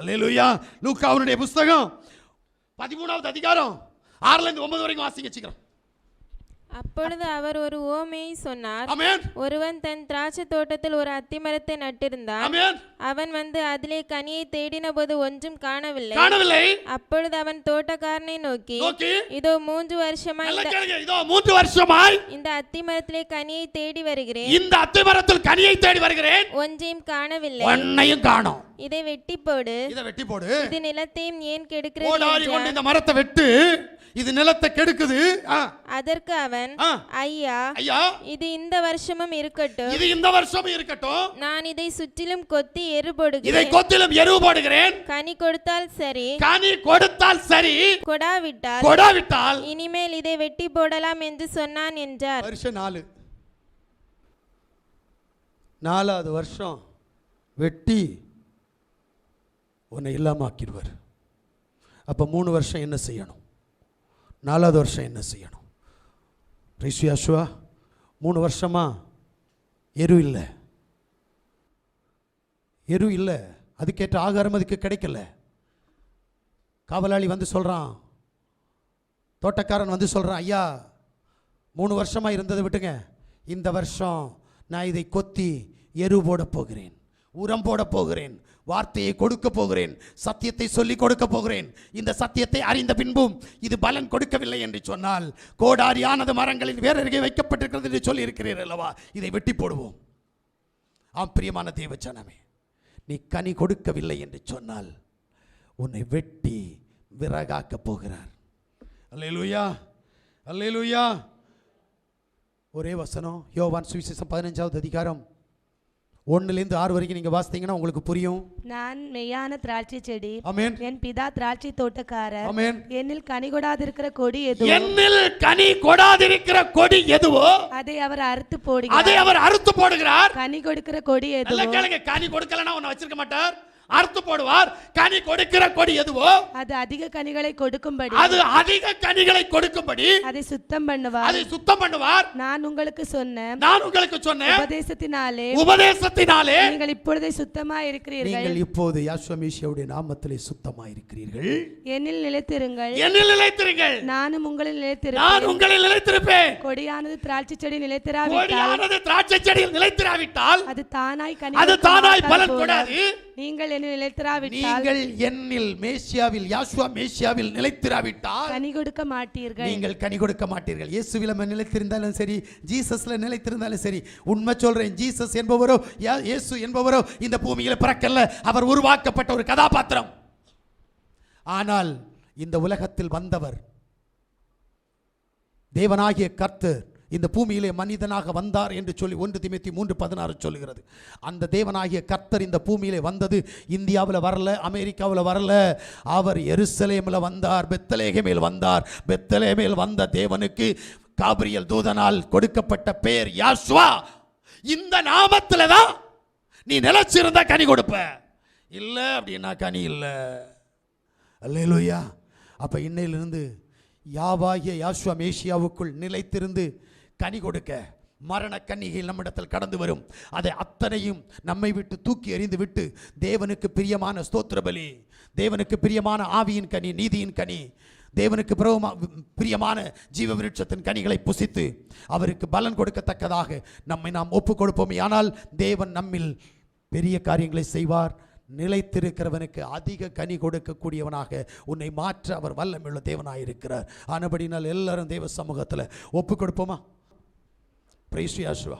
அல்லேலூயா. லூக்காவுடைய புத்தகம் 13வது அதிகாரம் 6-9 வரைக்கும் வாசிங்க சீக்கிரம். அப்பொழுது அவர் ஒரு உவமையை சொன்னார். ஆமென். ஒருவன் தன் திராட்சை தோட்டத்தில் ஒரு அத்திமரத்தை நட்டிருந்தான். ஆமென். அவன் வந்து அதிலே கனியை தேடின போது ஒன்றும் காணவில்லை. அப்பொழுது அவன் தோட்டக்காரனை நோக்கி, இதோ 3 வருஷமாய் இந்த அத்திமரத்திலே கனியை தேடி வருகிறேன். இந்த அத்திமரத்தில் கனியை தேடி வருகிறேன். ஒன்றையும் காணவில்லை. ஒன்னையும் காணோம். இதை வெட்டி போடு. இது நிலத்தையும் ஏன் கெடுக்கிறது? இந்த மரத்தை வெட்டு, இது நிலத்தை கெடுக்குது. அதற்கு அவன், ஐயா, இது இந்த வருஷமும் இருக்கட்டும். நான் இதை சுற்றிலும் கொத்தி எரு போடுகிறேன். கனி கொடுத்தால் சரி, கொடாவிட்டால் இனிமேல் இதை வெட்டி போடலாம் என்று சொன்னான் என்றார். வருஷம் 4வது வருஷம் வெட்டி உன்னை இல்லாம ஆக்கிடுவார். அப்ப 3 வருஷம் என்ன செய்யணும்? 4வது வருஷம் என்ன செய்யணும்? ரிஷியாசுவா 3 வருஷமா எரு இல்லை, அதுக்கேற்ற ஆகாரம் அதுக்கு கிடைக்கல. காவலாளி வந்து சொல்றான், தோட்டக்காரன் வந்து சொல்றான், ஐயா 3 வருஷமா இருந்ததை விட்டுங்க, இந்த வருஷம் நான் இதை கொத்தி எரு போட போகிறேன், உரம் போட போகிறேன், வார்த்தையை கொடுக்க போகிறேன், சத்தியத்தை சொல்லிக் கொடுக்க போகிறேன். இந்த சத்தியத்தை அறிந்த பின்பும் இது பலன் கொடுக்கவில்லை என்று சொன்னால், கோடாரியானது மரங்களின் வேறருகே வைக்கப்பட்டிருக்கிறது என்று சொல்லி இருக்கிறீர்கள் அல்லவா, இதை வெட்டி போடுவோம். ஆம் பிரியமான தேவஜனமே, நீ கனி கொடுக்கவில்லை என்று சொன்னால் உன்னை வெட்டி விறகாக்க போகிறார். அல்லேலூயா, அல்லேலூயா. ஒரே வசனம், யோவான் சுவிசேஷம் 15வது அதிகாரம் 1-6 வரைக்கும் நீங்க வாசித்தீங்கன்னா உங்களுக்கு புரியும். நான் மெய்யான திராட்சை செடி, ஆமென். என் பிதா திராட்சை தோட்டக்காரர், ஆமென். என்னில் கனி கொடாதிருக்கிற கொடி எதுவோ அதை அவர் அறுத்து போடுகிறார். கனி கொடுக்கிற கொடி எதுவோ, கனி கொடுக்கலனா உன்னை வச்சிருக்க மாட்டார், அறுத்து போடுவார். கனி கொடுக்கிற கொடி எதுவோ அது அதிக கனிகளை கொடுக்கும்படி அதை சுத்தம் பண்ணுவார். நான் உங்களுக்கு சொன்ன உபதேசத்தினாலே நீங்கள் இப்பொழுதே சுத்தமாய் இருக்கிறீர்கள். நீங்கள் இப்போது யாசுவமேசியாவுடைய நாமத்திலே சுத்தமாய் இருக்கிறீர்கள். என்னில் நிலைத்திருங்கள், நானும் உங்களில் நிலைத்திருப்பேன். கொடியானது திராட்சை செடி நிலைத்திராவிட்டால் அது தானாய் பலன் கொடாது. நீங்கள் என்னில் மேசியாவில், யாசுவா மேசியாவில் நிலைத்திராவிட்டால் கனி கொடுக்க மாட்டீர்கள். நீங்கள் கனி கொடுக்க மாட்டீர்கள். இயேசுவில் நிலைத்திருந்தாலும் சரி, ஜீசஸ்ல நிலைத்திருந்தாலும் சரி, உண்மை சொல்றேன், ஜீசஸ் என்பவரோ இயேசு என்பவரோ இந்த பூமியில் பிறக்கல்ல, அவர் உருவாக்கப்பட்ட ஒரு கதாபாத்திரம். ஆனால் இந்த உலகத்தில் வந்தவர் தேவனாகிய கர்த்தர் இந்த பூமியிலே மனிதனாக வந்தார் என்று சொல்லி 1 தீமோத்தேயு 3:16 சொல்லுகிறது. அந்த தேவனாகிய கர்த்தர் இந்த பூமியிலே வந்தது இந்தியாவில் வரல, அமெரிக்காவில் வரல, அவர் எருசலேமில் வந்தார், பெத்லகேமில் வந்தார். பெத்லகேமில் வந்த தேவனுக்கு காபிரியல் தூதனால் கொடுக்கப்பட்ட பெயர் யாசுவா. இந்த நாமத்தில் தான் நீ நிலைச்சிருந்தா கனி கொடுப்ப, இல்லை அப்படின்னா கனி இல்லை. அல்லேலூயா. அப்ப இன்னையிலிருந்து யாவாகிய யாசுவா மேசியாவுக்குள் நிலைத்திருந்து கனி கொடுக்க மரண கன்னிகையில் நம்மிடத்தில் கடந்து வரும். அதை அத்தனையும் நம்மை விட்டு தூக்கி எறிந்து விட்டு தேவனுக்கு பிரியமான ஸ்தோத்திர பலி, தேவனுக்கு பிரியமான ஆவியின் கனி, நீதியின் கனி, தேவனுக்கு பிரியமான ஜீவ விருட்சத்தின் கனிகளை புசித்து அவருக்கு பலன் கொடுக்கத்தக்கதாக நம்மை நாம் ஒப்பு கொடுப்போம். ஆனால் தேவன் நம்மில் பெரிய காரியங்களை செய்வார். நிலைத்திருக்கிறவனுக்கு அதிக கனி கொடுக்கக்கூடியவனாக உன்னை மாற்ற அவர் வல்லமையுள்ள தேவனாக இருக்கிறார். ஆனபடினால் எல்லாரும் தேவ சமூகத்தில் ஒப்பு கொடுப்போமா? பிரைஸ் யாசுவா.